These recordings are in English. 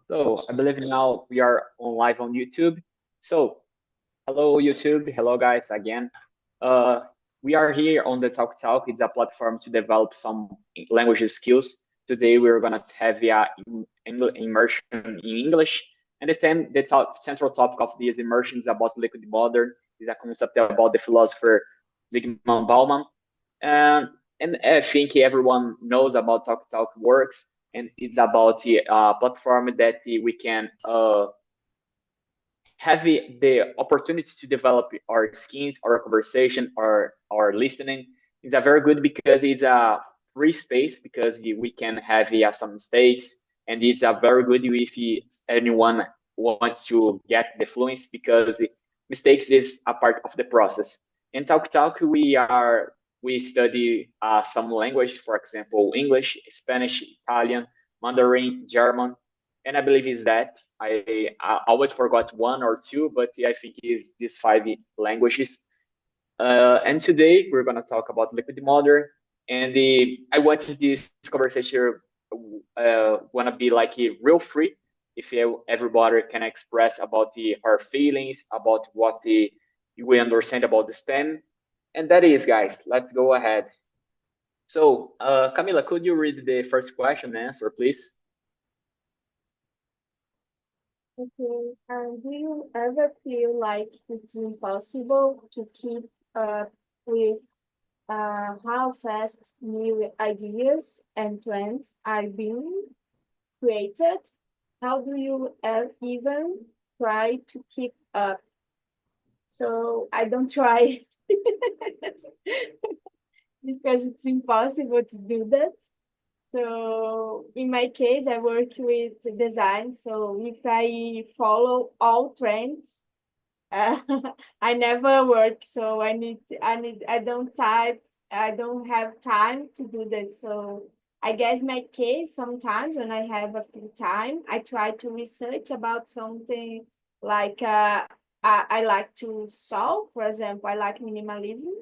So I believe now we are on live on YouTube. So hello YouTube, hello guys again. Uh, we are here on the Talk Talk. It's a platform to develop some language skills. Today we're gonna have immersion in English, and the central topic of this immersion is about liquid modern. Is a concept about the philosopher Zygmunt Bauman, and and I think everyone knows about Talk Talk works, and it's about the platform that we can have the opportunity to develop our skills, our conversation, our listening. It's a very good because it's a free space because we can have some mistakes, and it's a very good if anyone wants to get the fluency because mistakes is a part of the process. In Talk Talk, we study some language, for example, English, Spanish, Italian, Mandarin, German, and I believe is that I always forgot one or two, but I think it's these five languages. And today we're gonna talk about liquid modern, and I wanted this conversation wanna be like real free, if everybody can express about our feelings, about what we understand about the STEM, and that is, guys. Let's go ahead. So, Camila, could you read the first question and answer, please? Okay. Do you ever feel like it's impossible to keep up with how fast new ideas and trends are being created? How do you even try to keep up? So I don't try because it's impossible to do that. So in my case, I work with design. So if I follow all trends, uh, I never work. So I don't have time to do that. So I guess my case, sometimes when I have a free time, I try to research about something like I like to solve. For example, I like minimalism.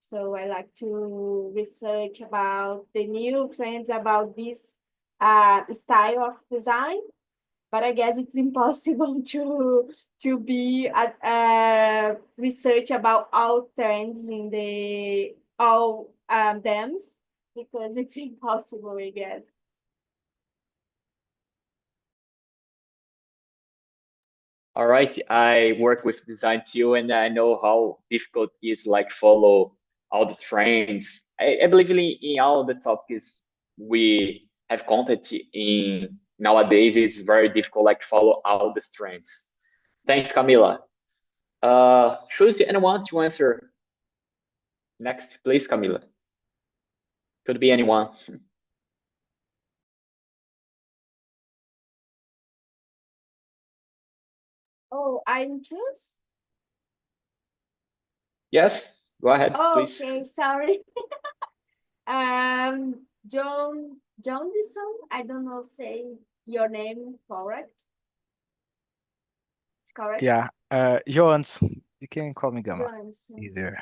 So I like to research about the new trends about this style of design. But I guess it's impossible to be at research about all trends in the all thems because it's impossible, I guess. All right, I work with design too, and I know how difficult it is like follow all the trends. I believe in all the topics we have content in nowadays. It's very difficult like follow all the trends. Thanks, Camila. Choose anyone to answer next, please, Camila. Could be anyone. Oh, I'm choose. Yes, go ahead, Oh, please. okay, sorry. John Dison. I don't know say your name correct. It's correct. Yeah, Jones, you can call me Gamma Johnson. either.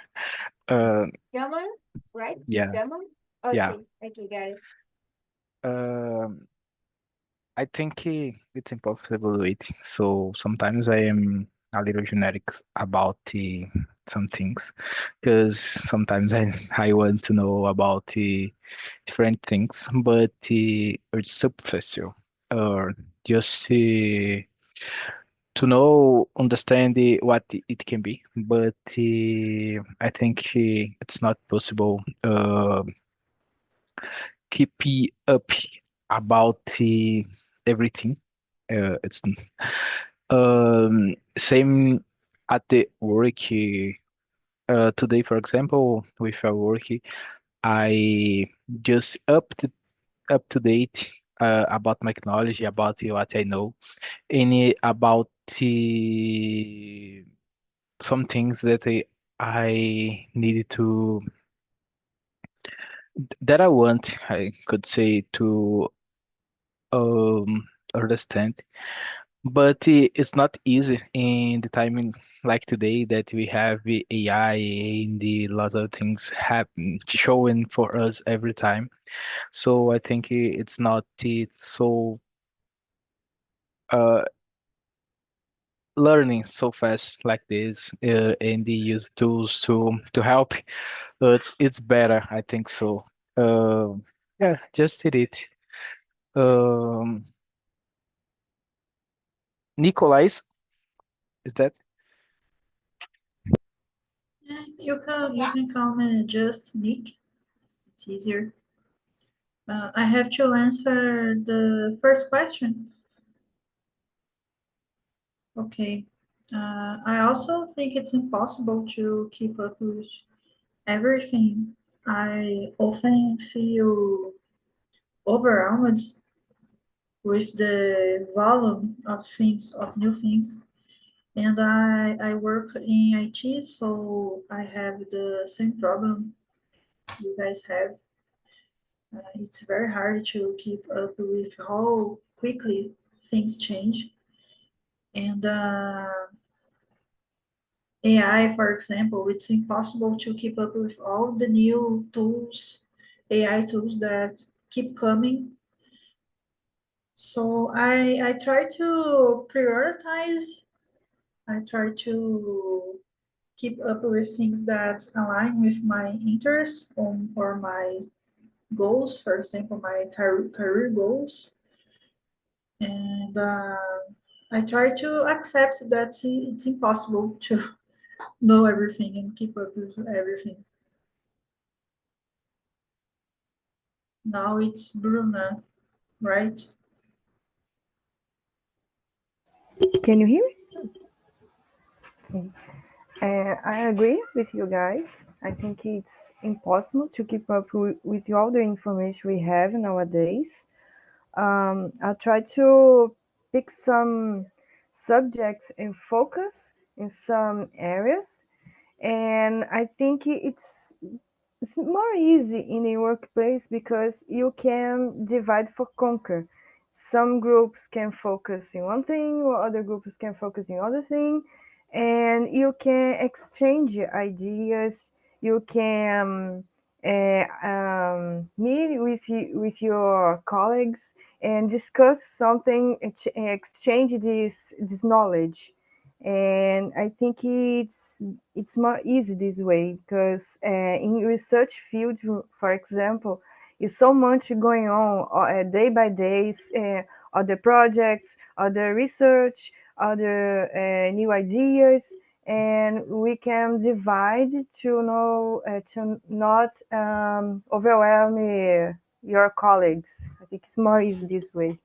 Uh, Gammon, right? yeah, Gammon. yeah. Okay, okay, got it. Um, I think it's impossible waiting. So sometimes I am a little generic about some things, because sometimes I I want to know about the different things, but it's superficial or just to know, understand what it can be. But I think it's not possible keep up about everything. It's same at the work. Today, for example, with our work, I just up to date about my knowledge, about what I know, and about some things that I needed to that I want, I could say, to understand. But it's not easy in the timing like today that we have the AI and the lot of things happen showing for us every time. So I think it's not so learning so fast like this, and they use tools to help, it's better, I think so. Yeah, just did it. Um, Nikolais, is that? Yeah, you can call me just Nick. It's easier. I have to answer the first question. Okay. I also think it's impossible to keep up with everything. I often feel overwhelmed with the volume of things, of new things. And I work in IT, so I have the same problem you guys have. It's very hard to keep up with how quickly things change. And AI, for example, it's impossible to keep up with all the new tools, AI tools that keep coming. So I try to prioritize. I try to keep up with things that align with my interests or my goals, for example, my career goals. And I try to accept that it's impossible to know everything and keep up with everything. Now it's Bruna, right? Can you hear me? Okay. I agree with you guys. I think it's impossible to keep up with all the information we have nowadays. I'll try to pick some subjects and focus in some areas, and I think it's more easy in a workplace because you can divide for conquer. Some groups can focus in one thing, or other groups can focus in other thing, and you can exchange ideas. You can meet with your colleagues and discuss something, exchange this knowledge. And I think it's more easy this way because in research field, for example, is so much going on day by day, other projects, other research, other new ideas, and we can divide to know to not overwhelm your colleagues. I think it's more easy this way.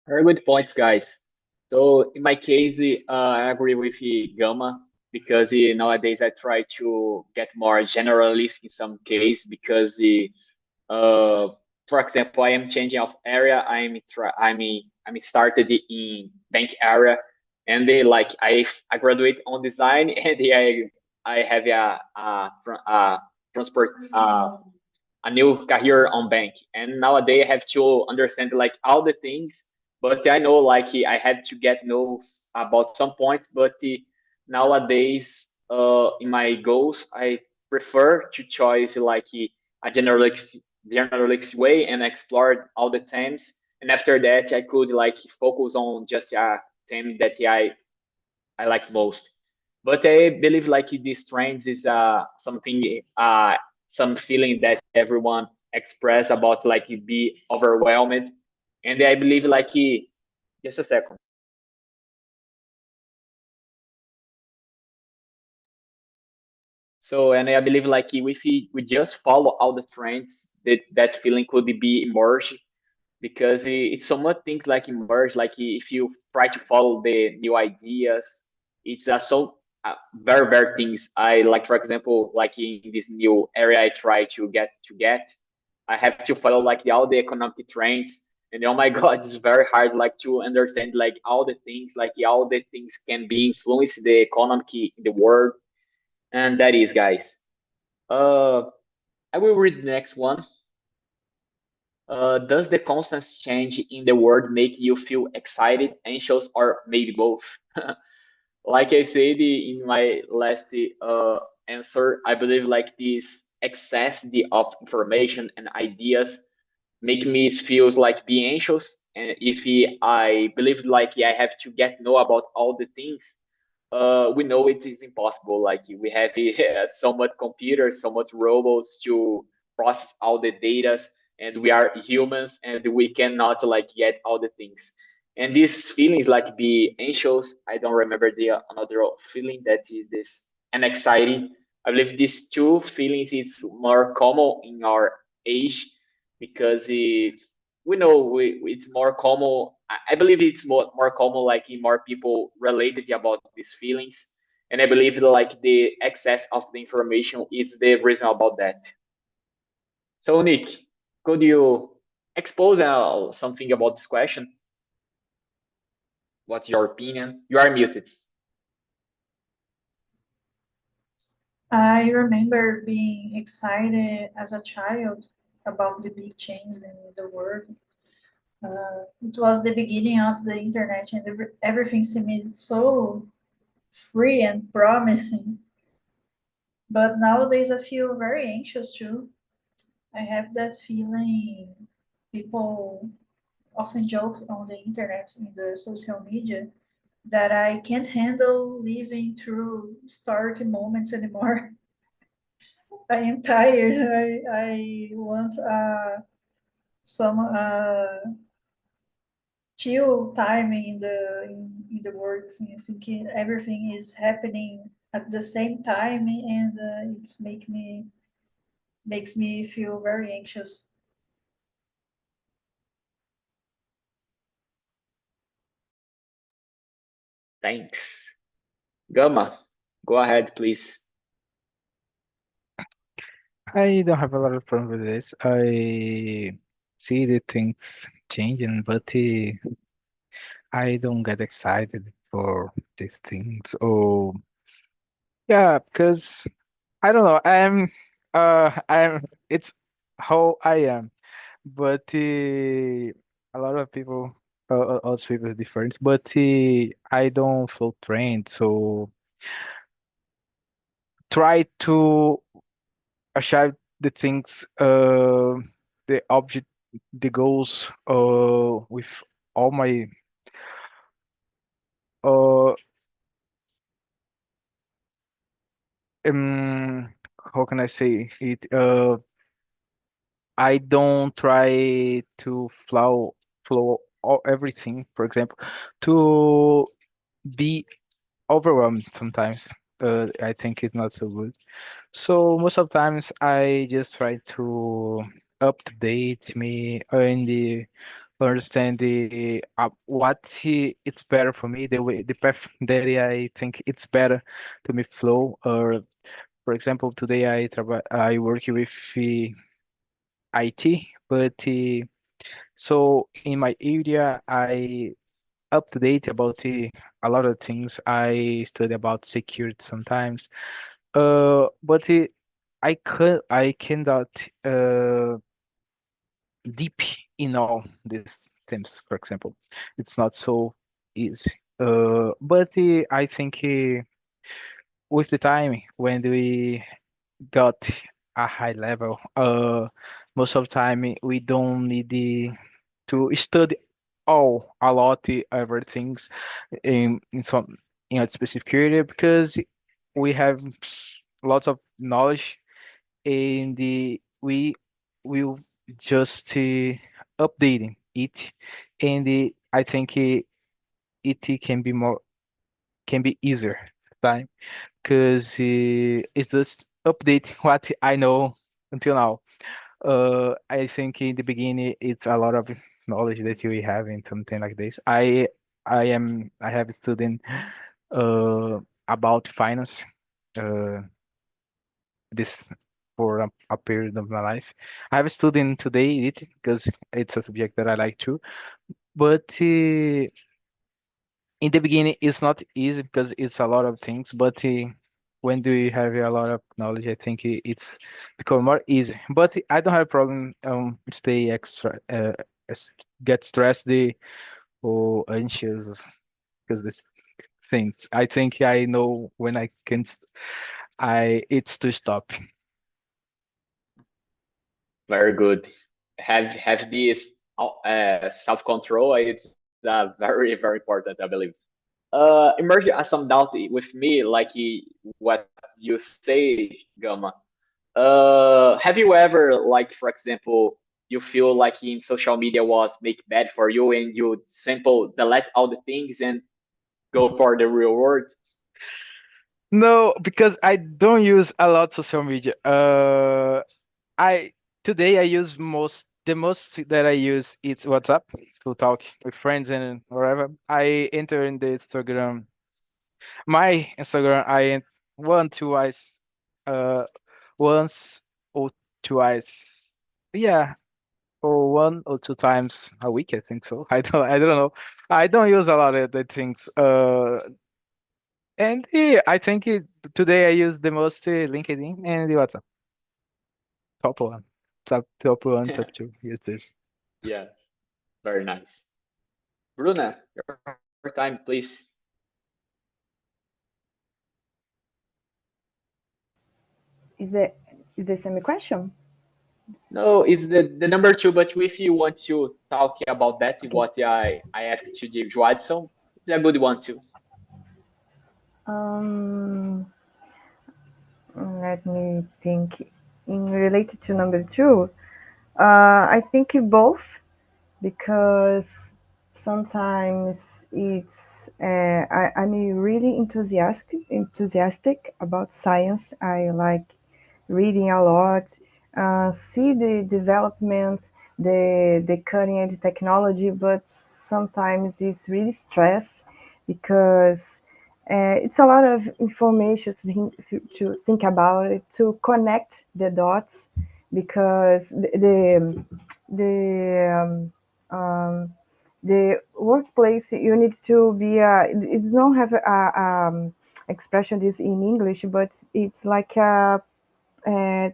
Very good points, guys. So in my case, I agree with Gama because nowadays I try to get more generalist in some case because uh, for example, I am changing of area. I'm started in bank area, and they like I graduate on design, and I have a transport a new career on bank, and nowadays I have to understand like all the things. But I know like I had to get knows about some points, but nowadays in my goals I prefer to choose like a generalist way and explore all the themes. And after that, I could like focus on just a theme that I like most. But I believe like these trends is something some feeling that everyone express about like be overwhelmed. And I believe like just a second. So and I believe like if we just follow all the trends, that feeling could be emerged because it's so much things like emerge. Like if you try to follow the new ideas, it's so very things. I like, for example, like in this new area, I try to get. I have to follow like all the economic trends, and oh my god, it's very hard like to understand like all the things, like all the things can be influence the economy in the world, and that is, guys. Uh, I will read the next one. Does the constant change in the world make you feel excited, anxious, or maybe both? Like I said in my last answer, I believe like this excess of information and ideas make me feels like being anxious. And if I believe like I have to get know about all the things, we know it is impossible. Like we have so much computers, so much robots to process all the data, and we are humans, and we cannot like get all the things. And these feelings like be anxious. I don't remember the another feeling that is this and anxiety. I believe these two feelings is more common in our age because we know it's more common. I believe it's more common like in more people related about these feelings, and I believe like the excess of the information is the reason about that. So Nick, could you expose something about this question? What's your opinion? You are muted. I remember being excited as a child about the big changes in the world. It was the beginning of the internet, and everything seemed so free and promising. But nowadays, I feel very anxious too. I have that feeling. People often joke on the internet, in the social media, that I can't handle living through stark moments anymore. I am tired. I want some chill time in the work. I think everything is happening at the same time, and it's makes me feel very anxious. Thanks. Gama, go ahead, please. I don't have a lot of problem with this. I see the things changing, but I don't get excited for these things. Oh, yeah, because I don't know. It's how I am. But a lot of people, also people are different. But I don't feel trained, so try to achieve the things, the object, the goals, with all my, uh, how can I say it? I don't try to flow all, everything. For example, to be overwhelmed sometimes. I think it's not so good. So most of the times I just try to update me and understand the it's better for me, the way the path that I think it's better to me flow. Or for example, today I work with IT, but so in my area I up to date about a lot of things. I study about security sometimes. But I cannot deep in all these themes. For example, it's not so easy. But I think with the time when we got a high level, most of the time we don't need to study all a lot everything's in some in a specific area because we have lots of knowledge and we will just updating it, and I think it can be easier time because it's just update what I know until now. I think in the beginning it's a lot of knowledge that we have in something like this. I have studied about finance, uh, this for a period of my life. I have studied today it because it's a subject that I like too. But in the beginning, it's not easy because it's a lot of things. But when do you have a lot of knowledge, I think it's become more easy. But I don't have a problem stay extra get stressed or anxious because this things. I think I know when I can. I it's to stop. Very good. have this self control. It's very very important, I believe. Emerge some doubt with me, like what you say, Gama. Have you ever, like, for example, you feel like in social media was make bad for you and you simple delete all the things and go for the real world? No, because I don't use a lot social media. I today I use the most that I use is WhatsApp to talk with friends and wherever. I enter in the Instagram. My Instagram one twice, uh, once or twice. Yeah, or one or two times a week. I think so. I don't know. I don't use a lot of the things. And yeah, I think today I use the most LinkedIn and the WhatsApp. Top one, top one, top two. Use this. Yeah, very nice. Bruna, your time, please. Is the same question? No, it's the number two, but if you want to talk about that, Okay. what I asked to Joadson, it's a good one too. Um, Let me think. In related to number two, I think both, because sometimes I'm really enthusiastic about science. I like reading a lot, see the development, the cutting edge technology, but sometimes it's really stress because it's a lot of information to think about it, to connect the dots, because the workplace, you need to be it don't have a expression this in English, but it's like a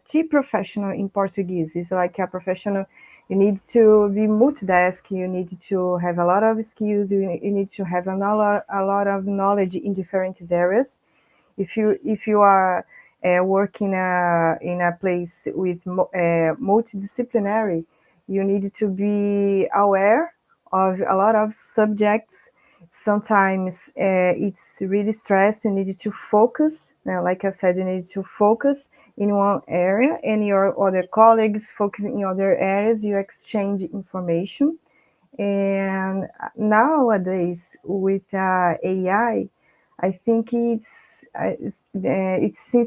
T professional in Portuguese. It's like a professional. You need to be multitask. You need to have a lot of skills. You need to have a lot of knowledge in different areas. If you are working in a place with multidisciplinary, you need to be aware of a lot of subjects. Sometimes it's really stress. You need to focus. Like I said, you need to focus in one area, and your other colleagues focus in other areas. You exchange information. And nowadays, with I think it seems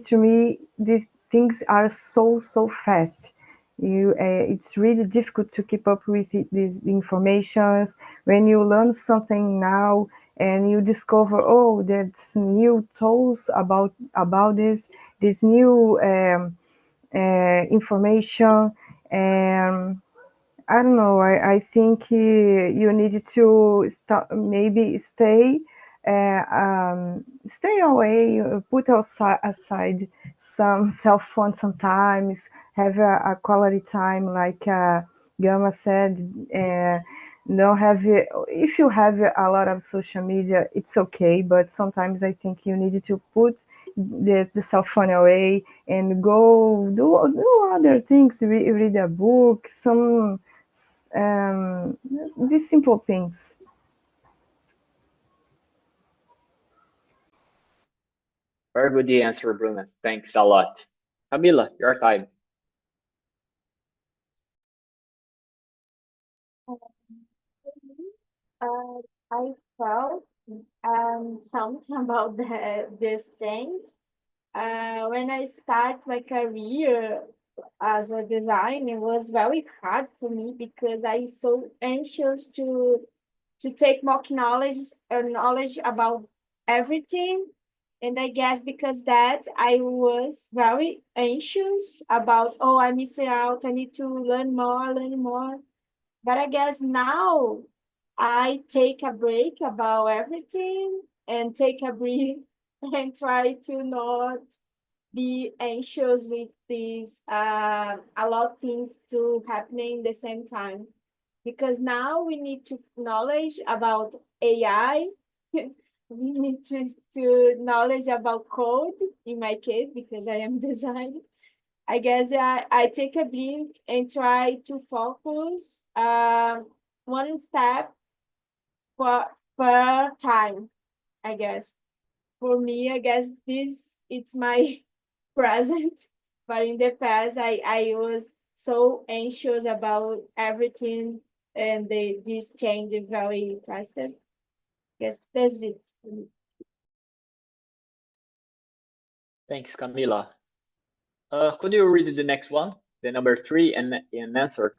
to me these things are so fast. It's really difficult to keep up with these informations. When you learn something now and you discover, oh, there's new tools about this new information, and I don't know. I think you need to maybe stay away, put aside some cell phone sometimes, have a quality time, like Gama said. No have If you have a lot of social media, it's okay, but sometimes I think you need to put the cell phone away and go do other things, read a book, um, these simple things. Very good answer, Bruna. Thanks a lot. Camila, your time. Uh, I felt something about this thing. When I start my career as a designer, it was very hard for me because I so anxious to take more knowledge about everything. And I guess because that I was very anxious about, oh, I missed out. I need to learn more. But I guess now I take a break about everything and take a breath and try to not be anxious with these a lot of things to happening the same time. Because now we need to knowledge about AI. We need to knowledge about code in my case because I am designer. I guess I take a breath and try to focus one step per time, I guess. For me, I guess it's my present, but in the past I was so anxious about everything and this change very fast. Yes, that's it. Thanks, Camila. Could you read the next one, the number 3, and answer?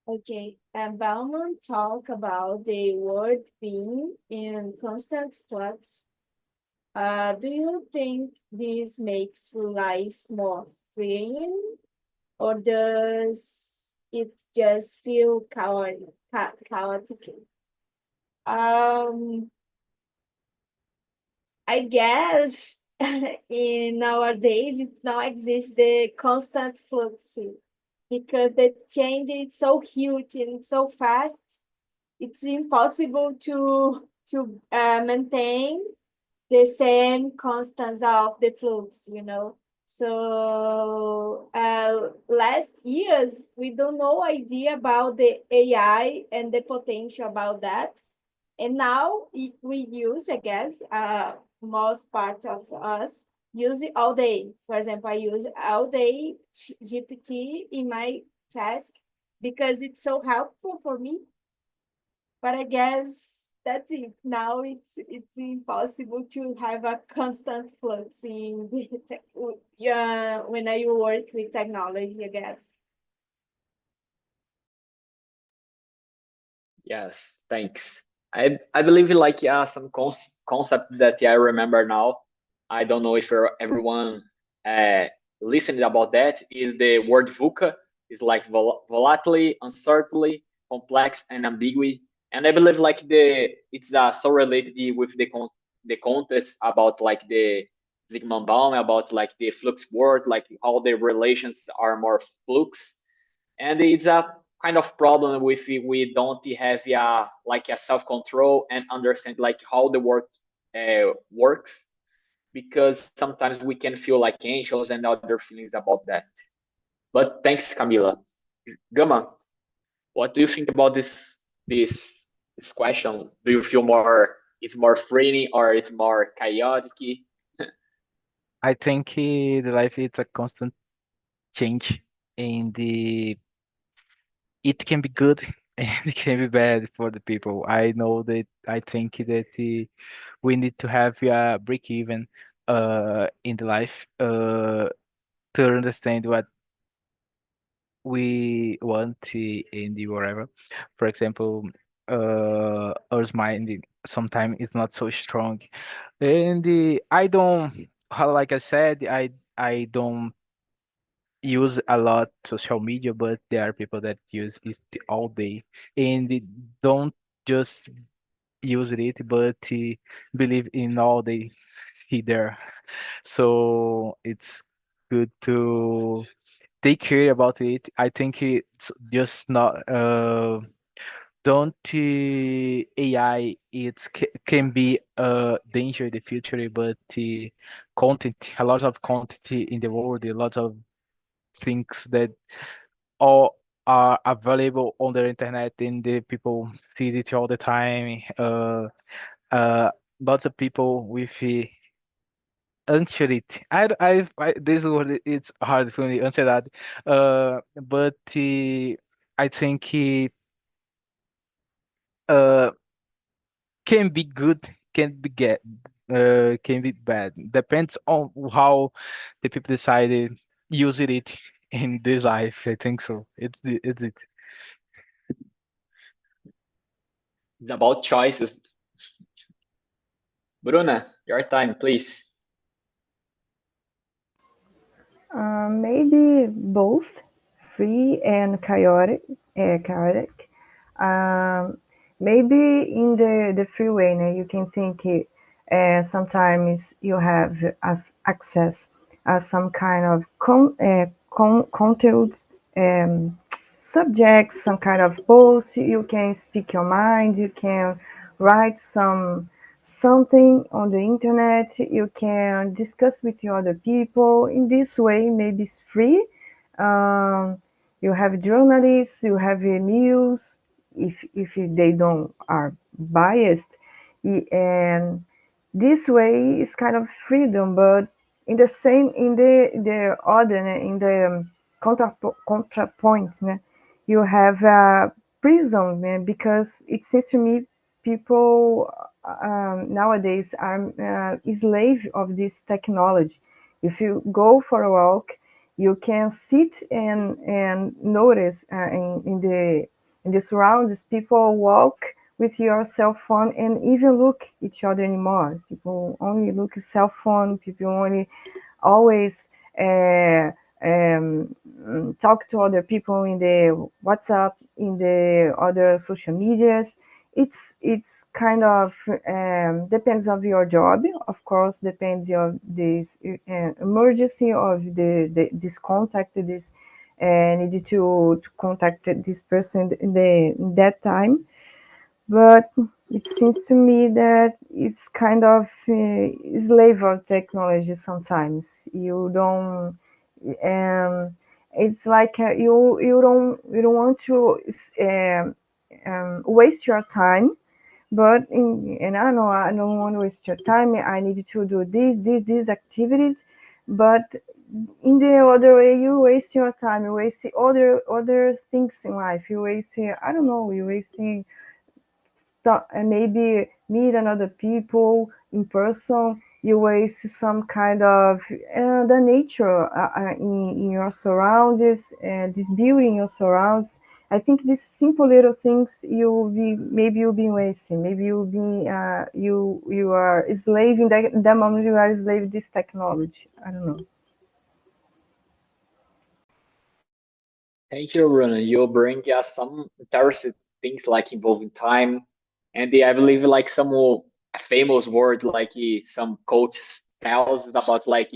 Okay, and Bauman talk about the world being in constant flux. Do you think this makes life more freeing, or does it just feel chaotic? Um, I guess in nowadays it now exists the constant flux because the change is so huge and so fast. It's impossible to maintain the same constants of the flux, you know. So last years we don't know idea about the AI and the potential about that. And now we use, I guess, most part of us use it all day. For example, I use all day GPT in my task because it's so helpful for me. But I guess that's it. Now it's impossible to have a constant flux in the yeah when I work with technology, I guess. Yes, thanks. I believe like some concept that I remember now. I don't know if everyone uh, listened about that. Is the word VUCA is like volatility, uncertainty, complex, and ambiguity. And I believe like it's so related with the context about like the Zygmunt Baum about like the flux word, like all the relations are more flux, and it's a kind of problem if we don't have like a self control and understand like how the work works, because sometimes we can feel like anxious and other feelings about that. But thanks, Camila. Gama, what do you think about this question? Do you feel more it's more freeing or it's more chaotic? I think the life is a constant change, and it can be good and it can be bad for the people. I know that I think that we need to have a break even in the life to understand what we want in the whatever. For example, our mind sometimes is not so strong, and I don't, like I said, I don't use a lot social media, but there are people that use it all day, and they don't just use it, but believe in all they see there. So it's good to take care about it. I think it's just not don't AI can be a danger in the future, but content, a lot of content in the world, a lot of things that all are available on the internet, and the people see it all the time. Uh, Lots of people with anxiety. This word it's hard for me to answer that. But I think he uh can be good, can be bad. Depends on how the people decided use it in this life. I think so. It's it. It's about choices. Bruna, your time, please. Maybe both free and chaotic. Chaotic. Um, Maybe in the free way, now you can think sometimes you have access some kind of content, um, subjects, some kind of post. You can speak your mind. You can write something on the internet, you can discuss with the other people. In this way, maybe it's free. You have journalists, you have news, if they don't are biased, and this way is kind of freedom. But in the same, in the other, in the contrapoint, né, you have prison, because it seems to me people nowadays are slave of this technology. If you go for a walk, you can sit and notice in the surroundings, people walk with your cell phone and even look each other anymore. People only look at cell phone. People only always talk to other people in the WhatsApp, in the other social medias. It's kind of depends of your job, of course, depends of this emergency of this contact, this need to contact this person in that time. But it seems to me that it's kind of slave of technology sometimes. You don't, it's like you don't want to waste your time. But and I know I don't want to waste your time. I need to do these activities, but in the other way, you waste your time. You waste other things in life. You waste, I don't know, you wasting and maybe meet another people in person. You waste some kind of the nature in your surroundings, this beauty in your surrounds. I think these simple little things you'll be wasting. Maybe you'll be you are a slave in that moment. You are a slave to this technology. I don't know. Thank you, Bruno. You bring us some interesting things like involving time, and I believe like some famous word like some coach tells us about like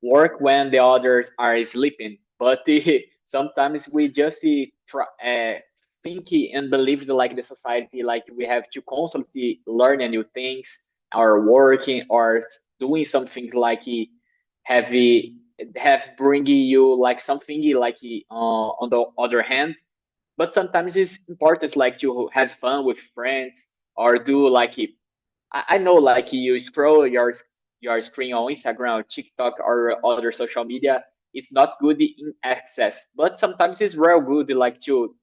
work when the others are sleeping. But sometimes we just think and believe that, like the society, like we have to constantly learn new things, or working, or doing something like have have bringing you like something like on the other hand. But sometimes it's important like to have fun with friends, or do like I know like you scroll your screen on Instagram, TikTok, or other social media. It's not good in access, but sometimes it's real good like to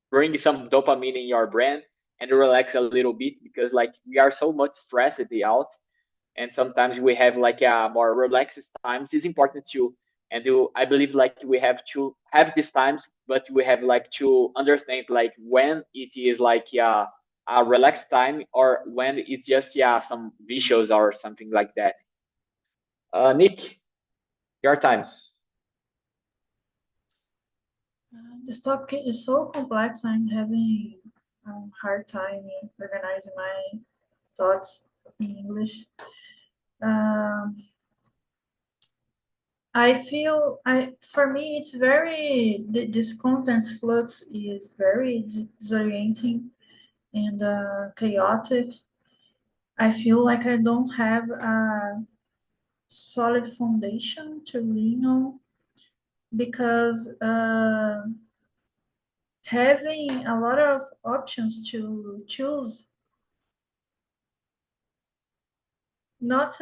bring some dopamine in your brain and relax a little bit, because like we are so much stressed out, and sometimes we have like a more relaxed times. It's important too, and I believe like we have to have these times, but we have like to understand like when it is like a relaxed time, or when it's just some visuals or something like that. Nick, your time. This topic is so complex. I'm having a hard time organizing my thoughts in English. I feel for me it's very this content flux is very disorienting and chaotic. I feel like I don't have a solid foundation to lean on, because having a lot of options to choose, not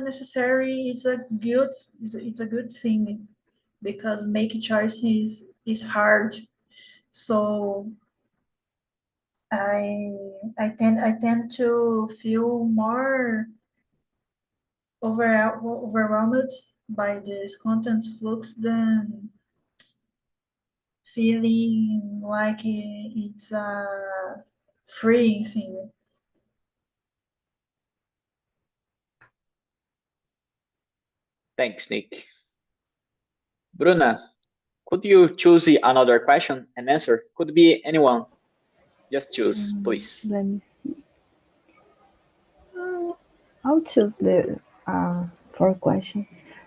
necessarily it's a good thing, because making choices is hard. So I tend to feel more overwhelmed by this content flux than feeling like it's a freeing thing. Thanks, Nick. Bruna, could you choose another question and answer? Could be anyone. Just choose, please. Let me see. I'll choose the for question.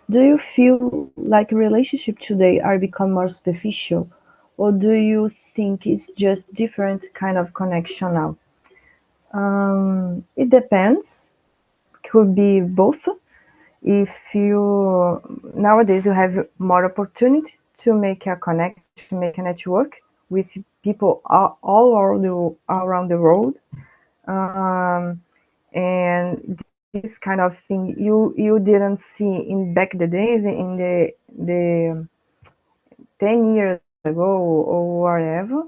Do you feel like relationships today are become more superficial, or do you think it's just different kind of connection now? It depends. Could be both. If you nowadays you have more opportunity to make a connection, to make a network with people all around the world, and this kind of thing you didn't see in back the days in the 10 years ago or whatever.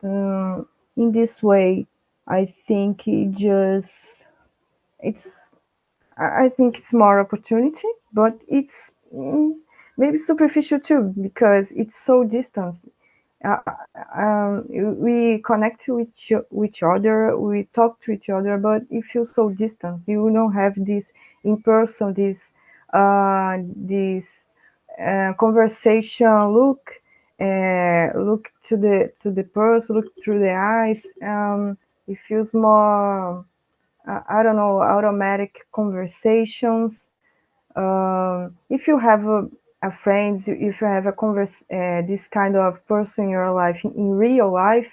In this way, I think it's I think it's more opportunity, but it's maybe superficial too because it's so distant. Uh, we connect with each other, we talk to each other, but it feels so distant. You don't have this in person, this conversation. Look to the person, look through the eyes. It feels more. I don't know, automatic conversations. If you have a friends, if you have this kind of person in your life, in real life,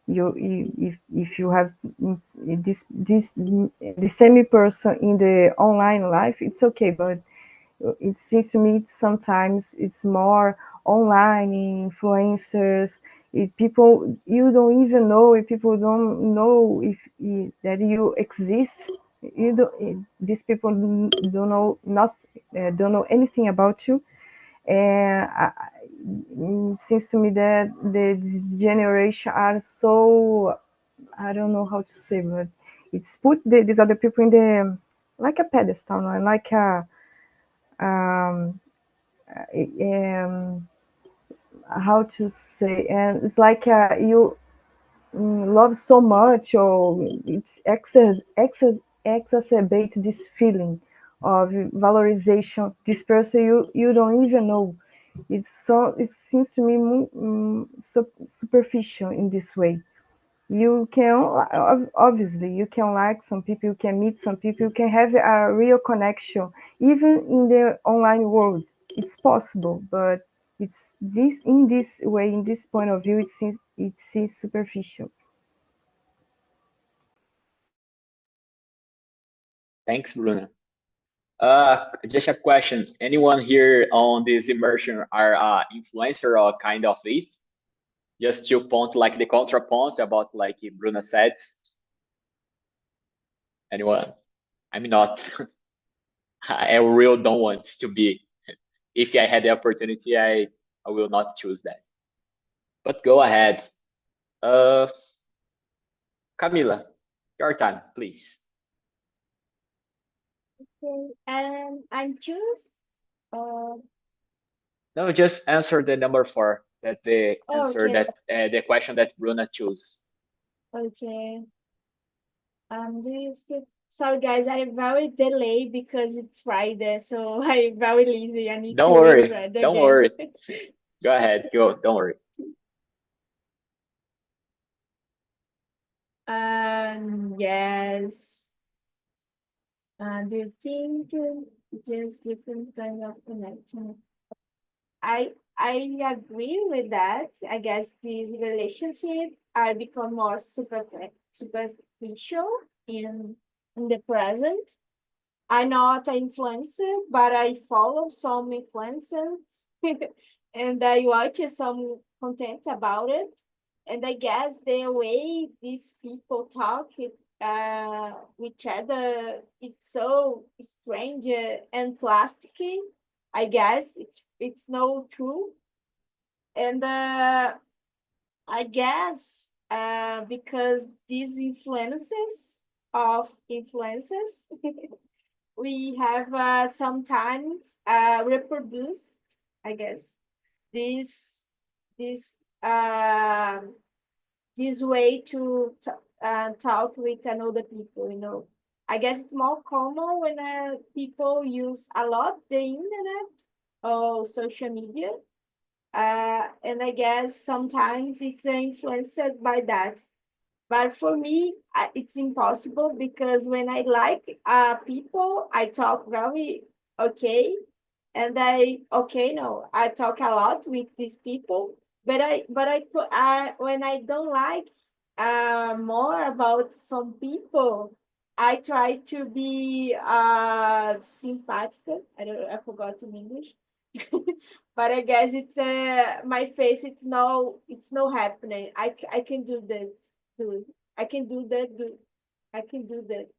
if you have this the same person in the online life, it's okay. But it seems to me sometimes it's more online influencers. If people you don't even know, if people don't know that you exist, you don't. These people don't know don't know anything about you, and it seems to me that the generation are so, I don't know how to say, but it's put these other people in the like a pedestal, no? Like a um, um, how to say, and it's like you love so much, or it's exacerbate this feeling of valorization. This person you don't even know. It's so, it seems to me so superficial in this way. You can obviously you can like some people, you can meet some people, you can have a real connection even in the online world. It's possible, but it's this in this way, in this point of view, it seems superficial. Thanks, Bruno. Just a question. Anyone here on this immersion are influencer or kind of this? Just to point like the contrapoint about like Bruno said. Anyone? I'm not. I really don't want to be. If I had the opportunity, I will not choose that. But go ahead. Uh, Camila, your time, please. Okay, and I choose. No, just answer the number 4. That the answer Okay, that the question that Bruna chose. okay. Do you feel? Sorry, guys, I'm very delayed because it's Friday, so I'm very lazy. I need Don't to worry. read Don't again. worry. Go ahead. Go. Don't worry. Yes. Do you think just different kind of connection? I agree with that. I guess these relationships are become more superficial in the present. I'm not an influencer, but I follow some influencers and I watch some content about it. And I guess the way these people talk with each other, it's so strange and plasticky. I guess it's no true. And I guess because these influences of influencers we have sometimes reproduced, I guess, this this uh, this way to talk with another people. I guess it's more common when people use a lot the internet or social media, and I guess sometimes it's influenced by that. But for me, it's impossible because when I like people, I talk very okay, and I talk a lot with these people. But I when I don't like, more about some people, I try to be sympathetic. I forgot in English. But I guess it's my face. It's no happening. I can do that. Do I can do that. I can do that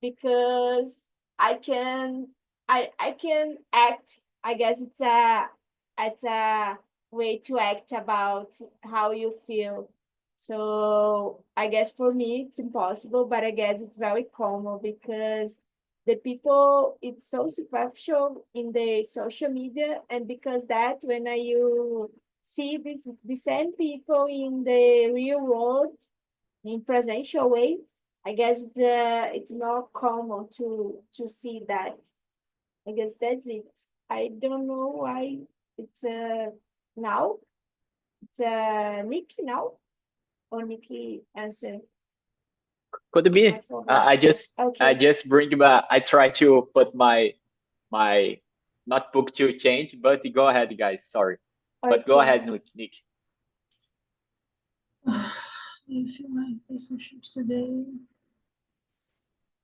because I can I can act. I guess it's a way to act about how you feel. So I guess for me it's impossible, but I guess it's very common because the people it's so superficial in the social media, and because that when you see the same people in the real world in presential way, I guess it's not common to see that. I guess that's it. I don't know why it's now. It's Nikki now or Nikki answer. Could be. I forgot. I Okay. just bring back. I try to put my notebook to change, but go ahead, guys. Sorry, but go Okay. ahead, Nick. I feel like relationships today.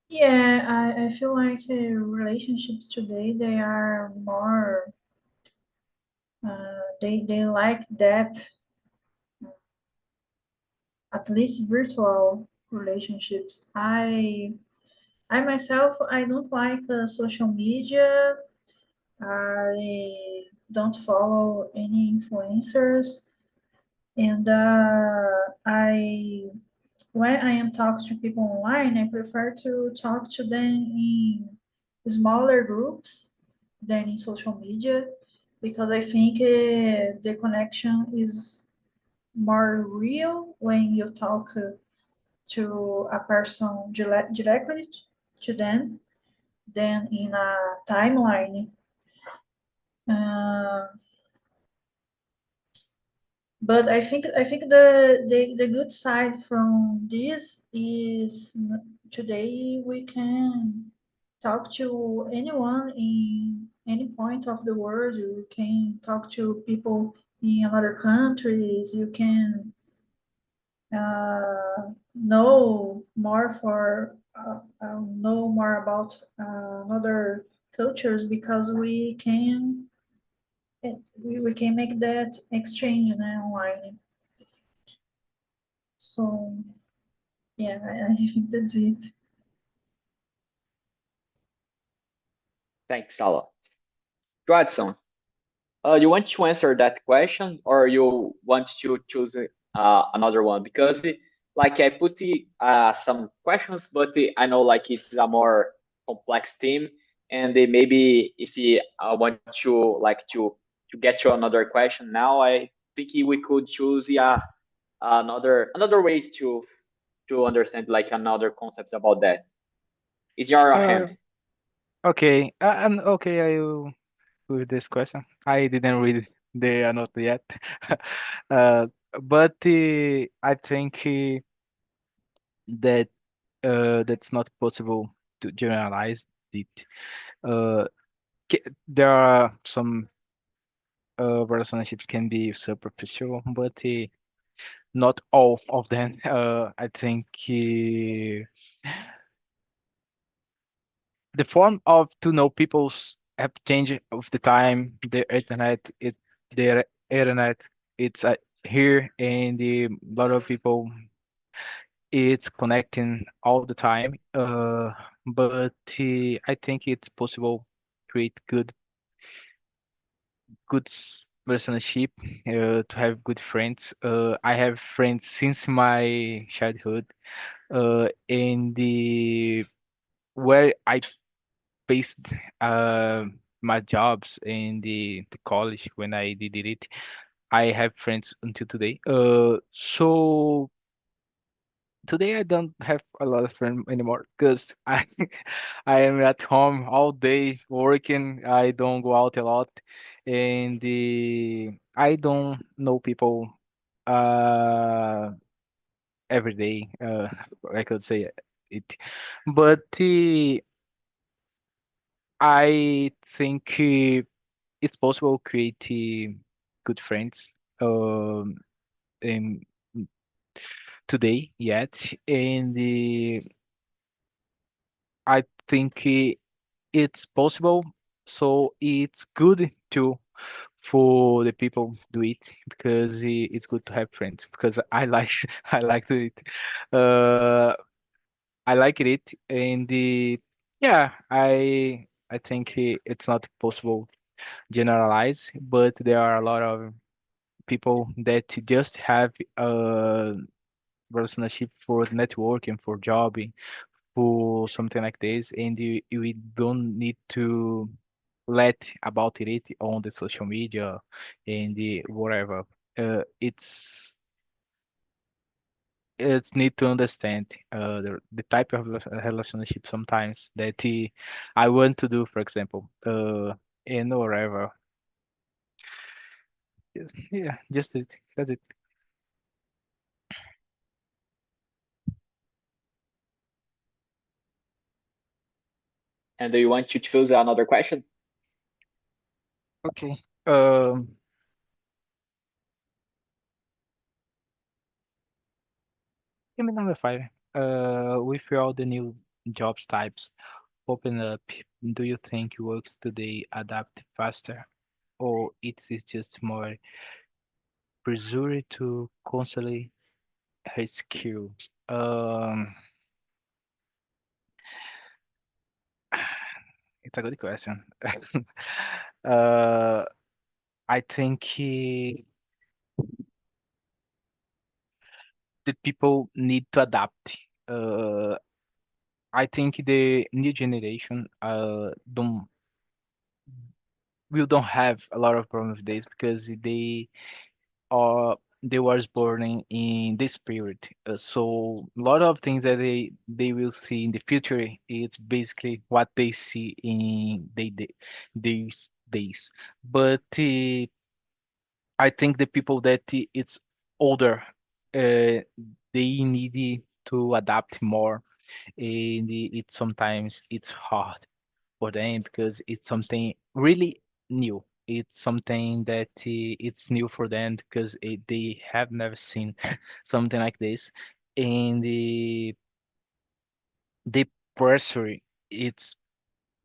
Yeah, I feel like relationships today they are more they lack depth, at least virtual relationships. I myself I don't like social media. I don't follow any influencers, and I when I am talking to people online, I prefer to talk to them in smaller groups than in social media because I think the connection is more real when you talk to a person directly to them than in a timeline. Uh, but I think the good side from this is today we can talk to anyone in any point of the world. You can talk to people in other countries. You can know more about other cultures because we can make that exchange online. So yeah, I think that's it. Thanks a lot, Joadson. You want to answer that question, or you want to choose another one? Because like I put some questions, but I know like it's a more complex theme, and maybe if I want to like to get to another question now, I think we could choose another way to understand like another concepts about that. Is your Uh, hand? okay. I'm okay. I will with this question. I didn't read the note yet. uh, but I think that that's not possible to generalize it. Uh, there are some relationships can be superficial, but not all of them. I think the form of to know people's have changed of the time. The internet, it's here, and the lot of people it's connecting all the time. But I think it's possible create relationship, to have good friends. I have friends since my childhood, and the where I based my jobs in the college when I did it. I have friends until today. So today I don't have a lot of friends anymore because I I am at home all day working. I don't go out a lot, and I don't know people uh every day. I could say it, but I think it's possible to create good friends. And today yet, and I think it's possible. So it's good to for the people do it because it's good to have friends. Because I like I like to it. Uh, I like it, and yeah, I think it's not possible generalize, but there are a lot of people that just have a relationship for networking, for jobbing, for something like this, and we don't need to let about it on the social media and the whatever. It's need to understand the type of relationship sometimes that I want to do, for example, and whatever. Yeah, just it. That's it. And do you want to choose another question? Okay. Give me number five. With all the new jobs types open up, do you think works today adapt faster, or it is just more pressure to constantly skill? Um, it's a good question. uh, I think the people need to adapt. I think the new generation don't have a lot of problem with this because are they was born in this period. So a lot of things that they will see in the future, it's basically what they see in these days. But I think the people that it's older, they need to adapt more, and sometimes it's hard for them because it's something really new. It's something that it's new for them because they have never seen something like this, and the pressure it's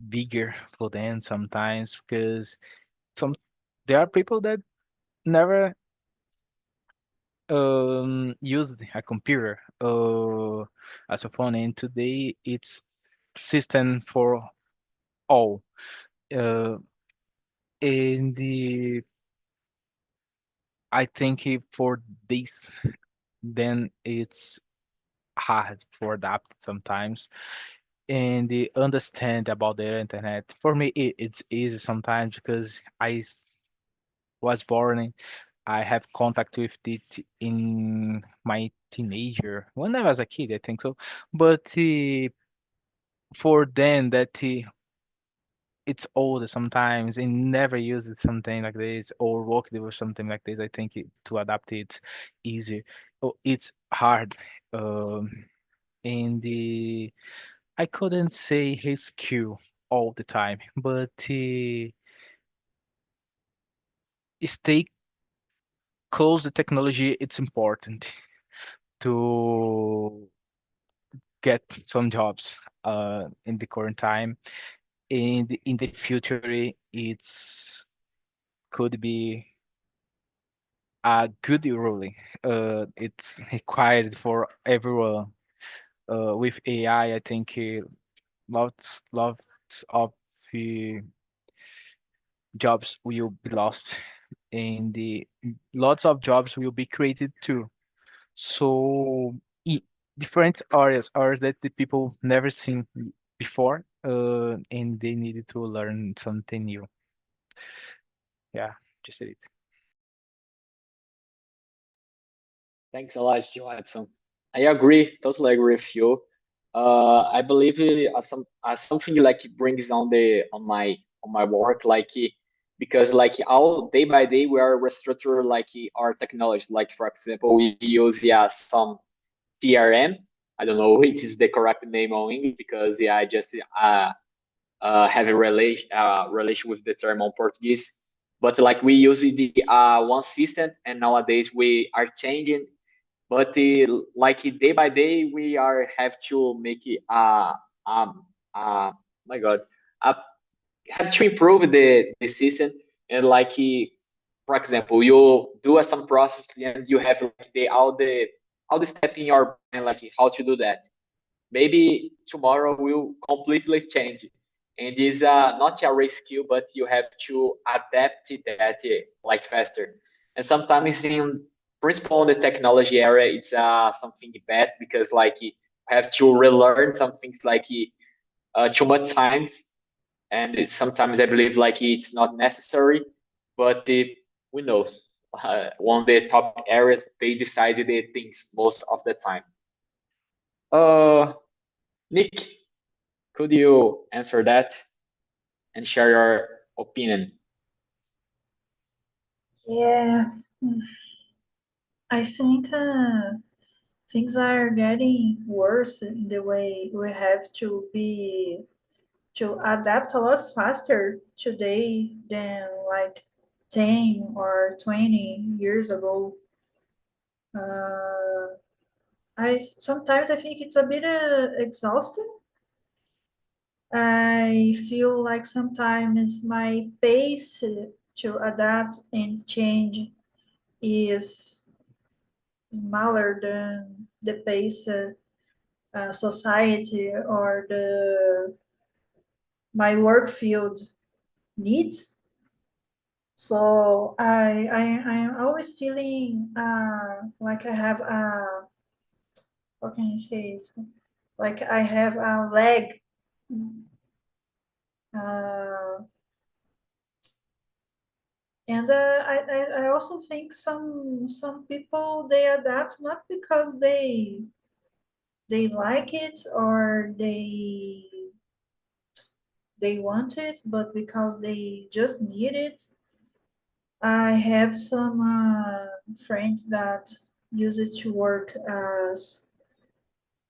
bigger for them sometimes because some there are people that never used a computer as a phone, and today it's system for all. Uh, and I think for this, then it's hard for adapt sometimes, and the understand about the internet. For me, it's easy sometimes because was born. I have contact with it in my teenager when I was a kid, I think so. But for them, that it's older sometimes and never used something like this or worked with something like this. I think to adapt it's easier. Oh, it's hard. Um, and I couldn't say his skill all the time, but stay close to technology. It's important to get some jobs in the current time. And in the future, it's could be a good ruling. It's required for everyone. With AI, I think lots of uh, jobs will be lost, and the lots of jobs will be created too. So different areas that the people never seen before, and they needed to learn something new. Yeah, just it. Thanks a lot, Johansson. I agree, totally agree with you. I believe as something like it brings on my work, because like all day by day we are restructure like our technology. Like for example, we use some CRM. I don't know which is the correct name on English because I just have a relation with the term on Portuguese. But like we use the one system, and nowadays we are changing, but like day by day we are have to make it my god, uh, have to improve the system. And like for example, you do some process and you have like all the step in your brain, like how to do that. Maybe tomorrow will completely change, and is not a race skill, but you have to adapt it that like faster. And sometimes in principle in the technology area, it's something bad because like you have to relearn some things like too much times, and sometimes I believe like it's not necessary, but we know one of the top areas they decided the things most of the time. Uh, Nick, could you answer that and share your opinion? Yeah, I think things are getting worse in the way we have to adapt a lot faster today than like 10 or 20 years ago. I sometimes I think it's a bit exhausting. I feel like sometimes my pace to adapt and change is smaller than the pace society or the my work field needs. So I'm always feeling like I have a, how can I say it? Like I have a leg. Uh, and I also think some people they adapt not because they like it or they want it, but because they just need it. I have some friends that use it to work as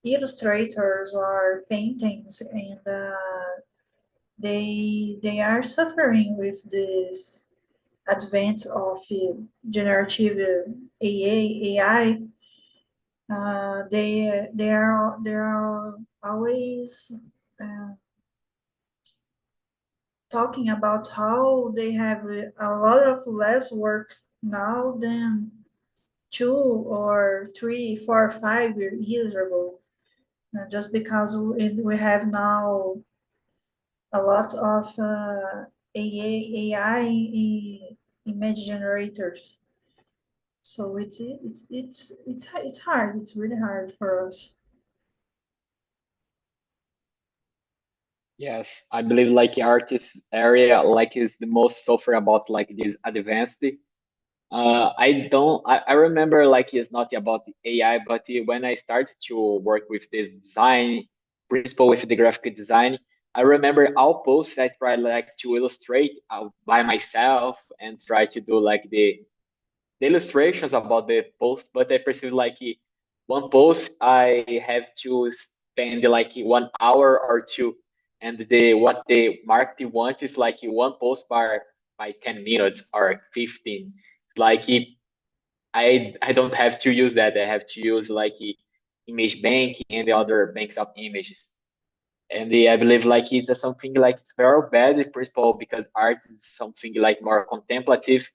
illustrators or paintings, and they are suffering with this advent of generative AI. They are always uh, talking about how they have a lot of less work now than 2 or 3, 4, 5 years ago. Just because we have now a lot of AI image generators. So it's hard. It's really hard for us. Yes, I believe like artist area like is the most suffer about like this advanced. I don't. I remember like it's not about the AI, but when I started to work with this design principle with the graphic design, I remember all posts I try like to illustrate by myself and try to do like the illustrations about the post, but I perceive like one post I have to spend like 1 hour or two, and the what the market want is like one post by 10 minutes or 15. Like I don't have to use that. I have to use like image bank and the other banks of images. And I believe like it's something like it's very bad in principle because art is something like more contemplative,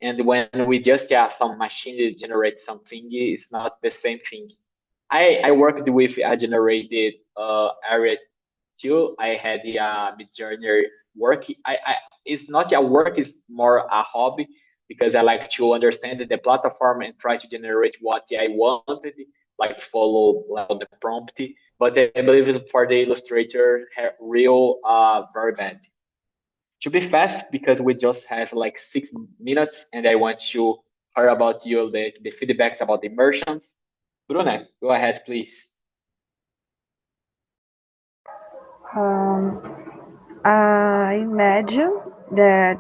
and when we just some machine to generate something, it's not the same thing. I worked with a generated area too. I had the mid journey work. I it's not a work, it's more a hobby because I like to understand the platform and try to generate what I wanted, like follow like, the prompt. But I believe for the illustrator, real very bad. To be fast because we just have like 6 minutes, and I want to hear about you the feedbacks about the immersions. Bruna, go ahead, please. Um, I imagine that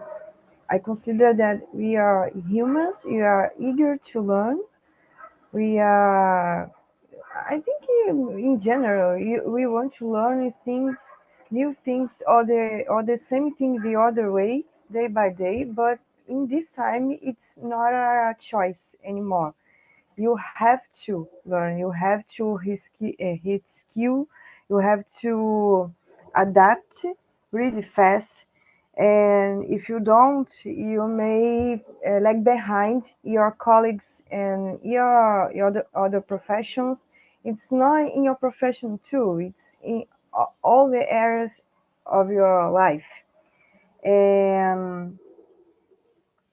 I consider that we are humans, we are eager to learn. We are, I think in general, we want to learn things, new things, or the same thing the other way, day by day. But in this time, it's not a choice anymore. you have to learn, you have to hit skill, you have to adapt really fast. And if you don't, you may lag behind your colleagues and your other professions. It's not in your profession too, it's in all the areas of your life. And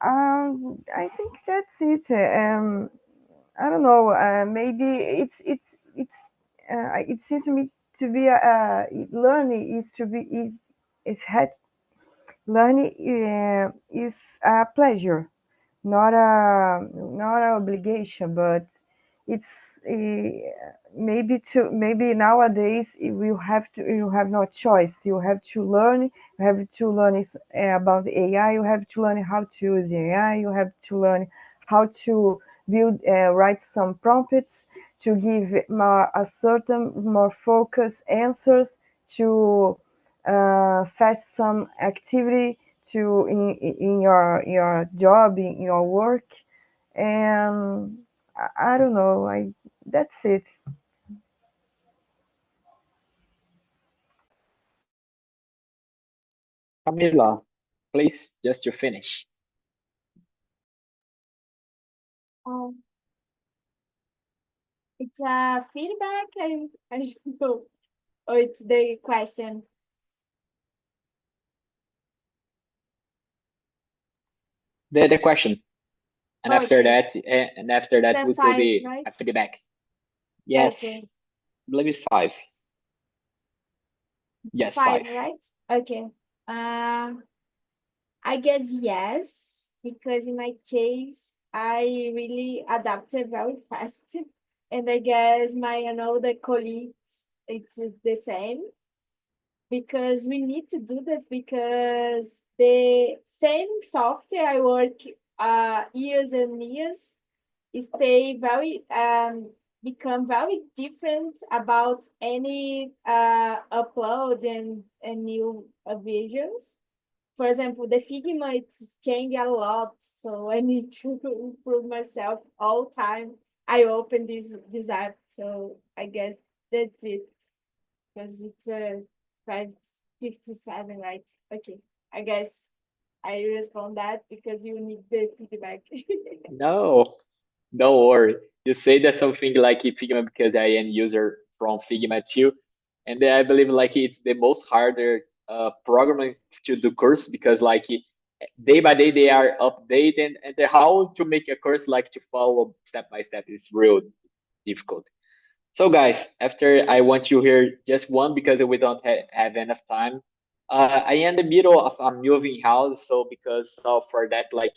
I think that's it. I don't know. Maybe it seems to me to be learning is to be it's had learning is a pleasure, not an obligation, but it's maybe nowadays you have no choice. You have to learn. You have to learn about AI. You have to learn how to use AI. You have to learn how to build write some prompts to give more focused answers to fetch some activity to in your job, in your work. And I don't know, I that's it. Camila, please, just to finish. Um, it's a feedback. I don't know. Or it's the question. The question. And after Okay. that, It's a we could 5, be right? a feedback. Okay. Yes, I believe it's 5. It's Yes, 5, 5. right? Okay. I guess yes, because in my case, I really adapted very fast. And I guess my another colleagues, it's the same because we need to do this because the same software I work years and years stay very become very different about any upload and new visions. For example, the Figma it's changed a lot, so I need to improve myself all time. I open this app, so I guess that's it because it's 5:57, right? Okay, I guess I respond that because you need the feedback. No, don't worry. You say that something like Figma because I am user from Figma too, and then I believe like it's the most harder programming to do course because like day by day they are updating and how to make a course like to follow step by step is real difficult. So, guys, after I want you here just one because we don't have enough time. I am in the middle of a moving house, so because of for that, like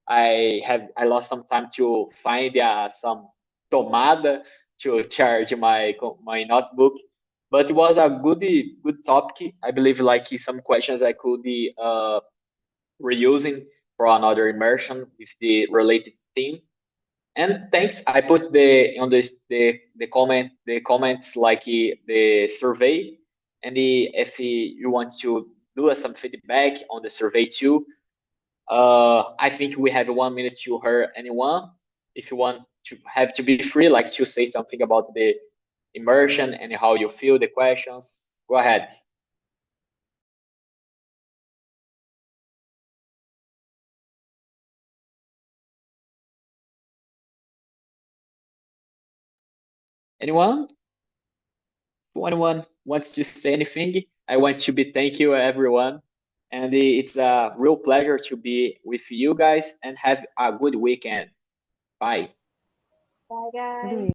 I lost some time to find some tomada to charge my notebook. But it was a good topic. I believe like some questions I could be reusing for another immersion with the related theme. And thanks. I put the comments like the survey, and if you want to do some feedback on the survey too. I think we have 1 minute to hear anyone. If you want to have to be free, like to say something about the immersion and how you feel the questions. Go ahead. Anyone? If anyone wants to say anything, I want to be thank you everyone, and it's a real pleasure to be with you guys and have a good weekend. Bye. Bye, guys. Really